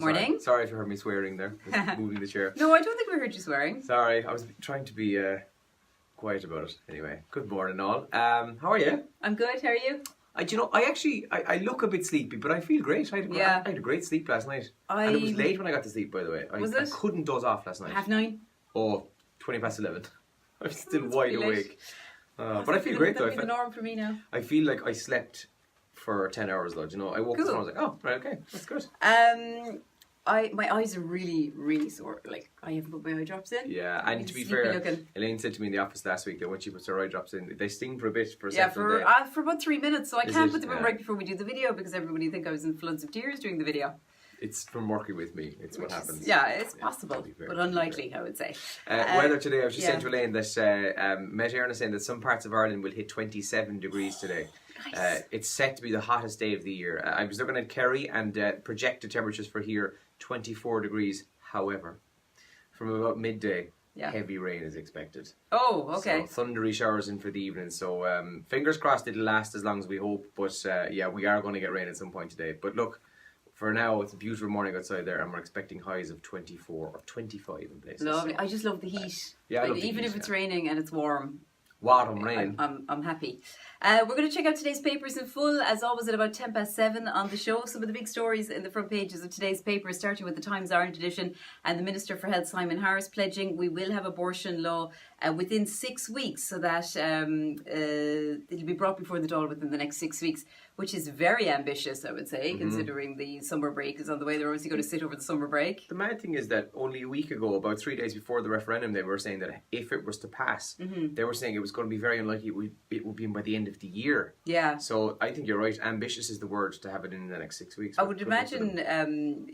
Morning. Sorry if you heard me swearing there. Just moving the chair. No, I don't think we heard you swearing. Sorry, I was trying to be quiet about it. Anyway, good morning all. How are you? I'm good. How are you? I look a bit sleepy, but I feel great. I had a great sleep last night. And it was late when I got to sleep, by the way. I couldn't doze off last night. 9:30? Oh, 11:20. I'm still wide awake. But I feel great though. That'll be the norm for me now. I feel like I slept for 10 hours though. Do you know, I woke up and I was like, oh, right, okay, that's good. My eyes are really, really sore. Like, I haven't put my eye drops in. Yeah, and to be fair, Elaine said to me in the office last week that when she puts her eye drops in, they sting for a bit for a second. For about 3 minutes. So I can't put them in right before we do the video because everybody think I was in floods of tears during the video. It's from working with me. It's what happens. It's possible, but unlikely, I would say. Weather today, I was just saying to Elaine that Met Éireann is saying that some parts of Ireland will hit 27 degrees today. Nice. It's set to be the hottest day of the year. I was looking at Kerry and projected temperatures for here, 24 degrees. However, from about midday, heavy rain is expected. Oh, okay. So thundery showers in for the evening. So fingers crossed it'll last as long as we hope. But we are going to get rain at some point today. But look, for now, it's a beautiful morning outside there, and we're expecting highs of 24 or 25 in places. Lovely. I just love the heat. Yeah, I love the even heat, if it's raining and it's warm. Warm rain. I'm happy. We're going to check out today's papers in full, as always, at about 7:10 on the show. Some of the big stories in the front pages of today's paper, starting with the Times Ireland edition and the Minister for Health, Simon Harris, pledging we will have abortion law within 6 weeks, so that it'll be brought before the Dáil within the next 6 weeks, which is very ambitious, I would say, considering the summer break is on the way. They're obviously going to sit over the summer break. The mad thing is that only a week ago, about 3 days before the referendum, they were saying that if it was to pass, they were saying it was going to be very unlikely it would be by the end of the year. Yeah. So I think you're right. Ambitious is the word to have it in the next 6 weeks. I would imagine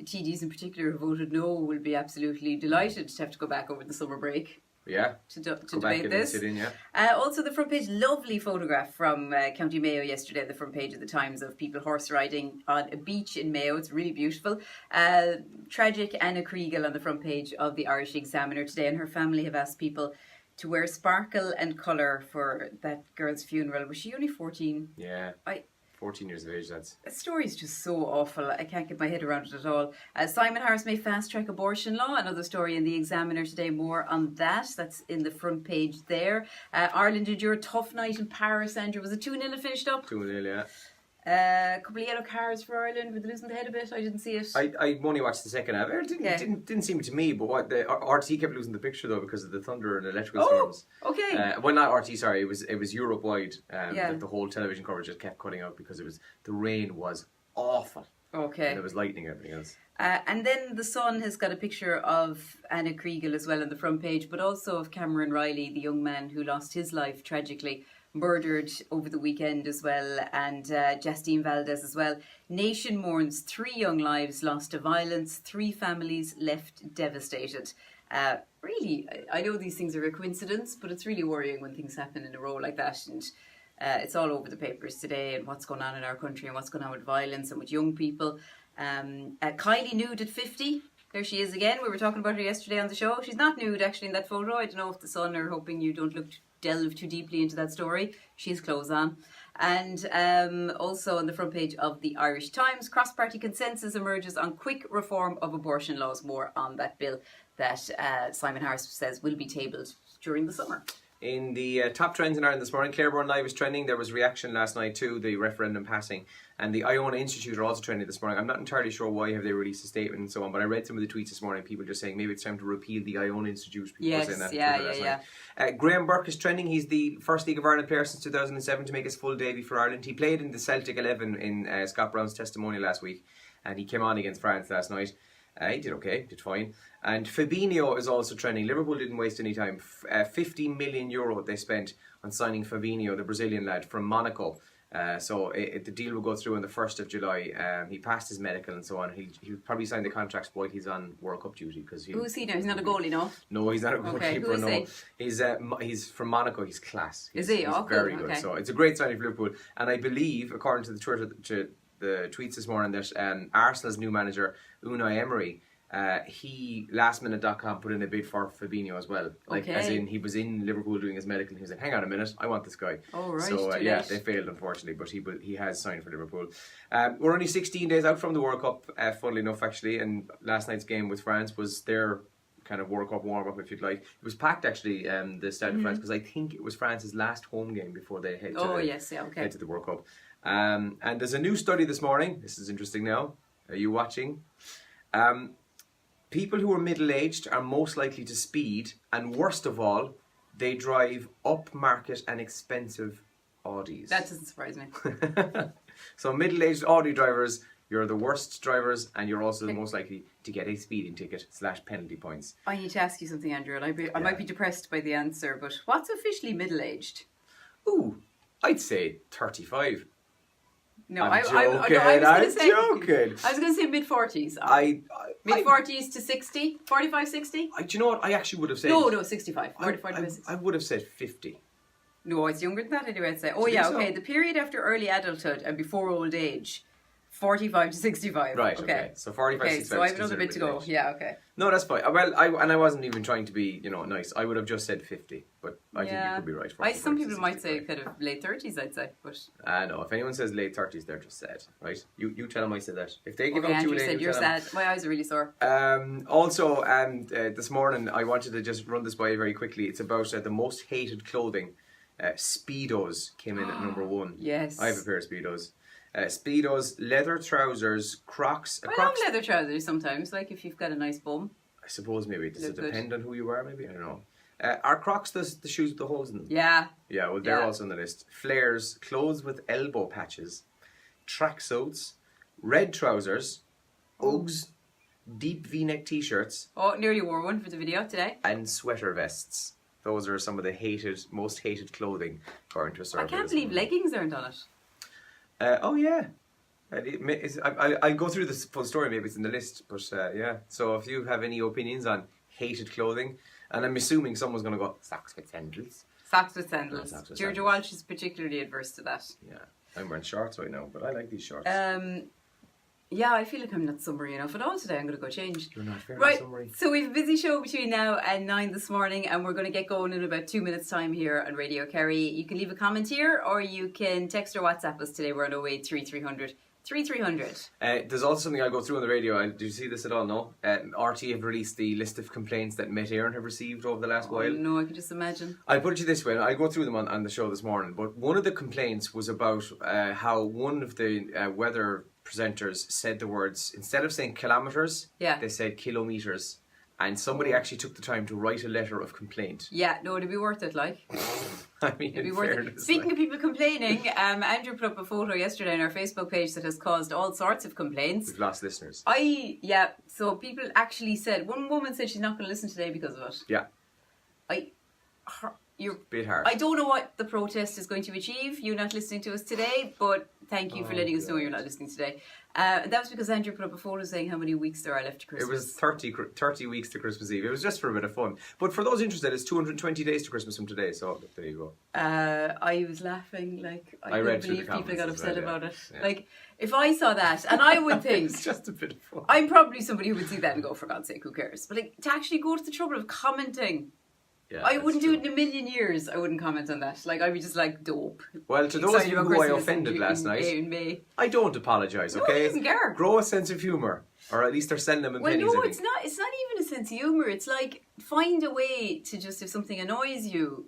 TDs in particular who voted no will be absolutely delighted to have to go back over the summer break. Yeah, to debate this. And sit in, also, the front page, lovely photograph from County Mayo yesterday, the front page of the Times, of people horse riding on a beach in Mayo. It's really beautiful. Tragic Anna Kriegel on the front page of the Irish Examiner today, and her family have asked people to wear sparkle and colour for that girl's funeral. Was she only 14? Yeah. 14 years of age, that's... The story is just so awful. I can't get my head around it at all. Simon Harris may fast-track abortion law. Another story in the Examiner today. More on that. That's in the front page there. Ireland endured a tough night in Paris, Andrew. Was it 2-0 it finished up? 2-0, yeah. A couple of yellow cards for Ireland. Were they losing the head a bit? I didn't see it. I only watched the second half. It didn't seem to me, but what the RT kept losing the picture though because of the thunder and electrical storms. Okay. Well, not RT. Sorry, it was Europe wide. That the whole television coverage just kept cutting out because the rain was awful. Okay. And there was lightning and everything else. And then the Sun has got a picture of Anna Kriegel as well on the front page, but also of Cameron Riley, the young man who lost his life tragically, murdered over the weekend as well, and Justine Valdez as well. Nation mourns 3 young lives lost to violence, 3 families left devastated. Really, I know these things are a coincidence, but it's really worrying when things happen in a row like that, and it's all over the papers today, and what's going on in our country and what's going on with violence and with young people. Kylie nude at 50. There she is again. We were talking about her yesterday on the show. She's not nude actually in that photo. I don't know if the Sun are hoping you don't delve too deeply into that story. She has clothes on. And also on the front page of the Irish Times, cross-party consensus emerges on quick reform of abortion laws. More on that bill that Simon Harris says will be tabled during the summer. In the top trends in Ireland this morning, Clareburn Live is trending. There was reaction last night to the referendum passing, and the Iona Institute are also trending this morning. I'm not entirely sure why have they released a statement and so on, but I read some of the tweets this morning. People just saying maybe it's time to repeal the Iona Institute. People saying that Graham Burke is trending. He's the first League of Ireland player since 2007 to make his full debut for Ireland. He played in the Celtic 11 in Scott Brown's testimonial last week, and he came on against France last night. He did okay, did fine. And Fabinho is also trending. Liverpool didn't waste any time. 50 million euro they spent on signing Fabinho, the Brazilian lad, from Monaco. So the deal will go through on the 1st of July. He passed his medical and so on. He'll probably sign the contract while he's on World Cup duty. Who's he now? He's not a goalie, no? No, he's not a goalkeeper, okay. No. He's from Monaco. He's class. Is he? He's very good. Okay. So it's a great signing for Liverpool. And I believe, according to the Twitter, the tweets this morning, that Arsenal's new manager, Unai Emery, he lastminute.com put in a bid for Fabinho as well. Like, as in, he was in Liverpool doing his medical and he was like, hang on a minute, I want this guy. Oh, right. So yeah, they failed unfortunately, but he has signed for Liverpool. We're only 16 days out from the World Cup, funnily enough actually, and last night's game with France was their kind of World Cup warm-up, if you'd like. It was packed actually, the Stade de France, because I think it was France's last home game before they head to the World Cup. And there's a new study this morning. This is interesting now. Are you watching? People who are middle-aged are most likely to speed, and worst of all, they drive upmarket and expensive Audis. That doesn't surprise me. So middle-aged Audi drivers, you're the worst drivers, and you're also the most likely to get a speeding ticket / penalty points. I need to ask you something, Andrew, and I might be depressed by the answer, but what's officially middle-aged? Ooh, I'd say 35. No, I'm joking. I was going to say mid-40s. Mid-40s to 60? 45, 60? Do you know what? I actually would have said... No, 65. 45, 60. I would have said 50. No, it's younger than that anyway, I'd say. Oh, Do you yeah, think so? okay. The period after early adulthood and before old age, 45 to 65. Right, okay. So 45, 65 so I have another bit to go. age. Yeah, okay. No, that's fine. Well, I wasn't even trying to be, nice. I would have just said 50, but I think you could be right. Some people might say kind of late 30s, I'd say, but... No, if anyone says late 30s, they're just sad, right? You tell them I said that. If they give okay, out too Andrew late, said you're sad. My eyes are really sore. Also, this morning, I wanted to just run this by you very quickly. It's about the most hated clothing. Speedos came in at number 1. Yes. I have a pair of Speedos. Speedos, leather trousers, Crocs. I love leather trousers sometimes, like if you've got a nice bum. I suppose maybe. Does it Look depend on who you are, maybe? I don't know. Are Crocs the shoes with the holes in them? Yeah. Yeah, well, they're also on the list. Flares, clothes with elbow patches, tracksuits, red trousers, Uggs, deep V-neck t-shirts. Oh, nearly wore one for the video today. And sweater vests. Those are some of the most hated clothing, according to a survey. I can't believe leggings aren't on it. Oh yeah, I'll go through the full story. Maybe it's in the list, but yeah. So if you have any opinions on hated clothing, and I'm assuming someone's going to go socks with sandals. Socks with sandals. Socks with Georgia sandals. Walsh is particularly adverse to that. Yeah, I'm wearing shorts right now, but I like these shorts. Yeah, I feel like I'm not summery enough at all today. I'm going to go change. You're not very right, summery. so we have a busy show between now and 9 this morning, and we're going to get going in about 2 minutes' time here on Radio Kerry. You can leave a comment here, or you can text or WhatsApp us today. We're on 083 3300 3300. There's also something I'll go through on the radio. Did you see this at all? No. RT have released the list of complaints that Met Éireann have received over the last while. No, I can just imagine. I'll put it to you this way. I'll go through them on the show this morning. But one of the complaints was about how one of the weather presenters said the words, instead of saying kilometres, they said kilometres. And somebody actually took the time to write a letter of complaint. Yeah, no, it'd be worth it, like. I mean, it'd be worth it. Speaking of people complaining, Andrew put up a photo yesterday on our Facebook page that has caused all sorts of complaints. We've lost listeners. So people actually said, one woman said she's not going to listen today because of it. Yeah. You're a bit hard. I don't know what the protest is going to achieve, you not listening to us today, but thank you for letting us know you're not listening today. That was because Andrew put up a photo saying how many weeks there are left to Christmas. It was 30 weeks to Christmas Eve. It was just for a bit of fun. But for those interested, it's 220 days to Christmas from today, so there you go. I was laughing, like, I couldn't believe people got upset about it. Yeah. Like, if I saw that, and I would think... It's just a bit of fun. I'm probably somebody who would see that and go, for God's sake, who cares? But like, to actually go to the trouble of commenting... Yeah, I wouldn't do it in a million years. I wouldn't comment on that. Like, I'd be just like, dope. Well, to those of you who I offended last night, I don't apologise, okay? No, he doesn't care. Grow a sense of humour. Or at least they're sending them in pennies, no, I think. it's not even a sense of humour. It's like, find a way to just, if something annoys you,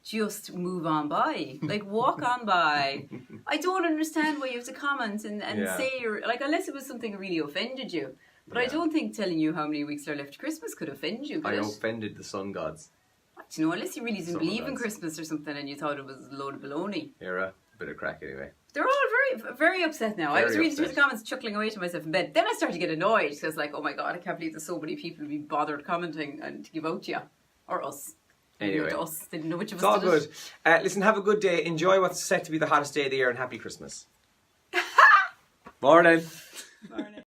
just move on by. Like, walk on by. I don't understand why you have to comment and say you're... Like, unless it was something that really offended you. But I don't think telling you how many weeks are left to Christmas could offend you. I offended the sun gods. You know, unless you really didn't believe in Christmas or something and you thought it was a load of baloney. Yeah, a bit of crack anyway. They're all very, very upset now. I was reading through the comments, chuckling away to myself in bed. Then I started to get annoyed because, like, oh my God, I can't believe there's so many people who be bothered commenting and to give out to you. Or us. Anyway. To us. They didn't know which of It's us all did good. Listen, have a good day. Enjoy what's set to be the hottest day of the year and happy Christmas. Morning. Morning.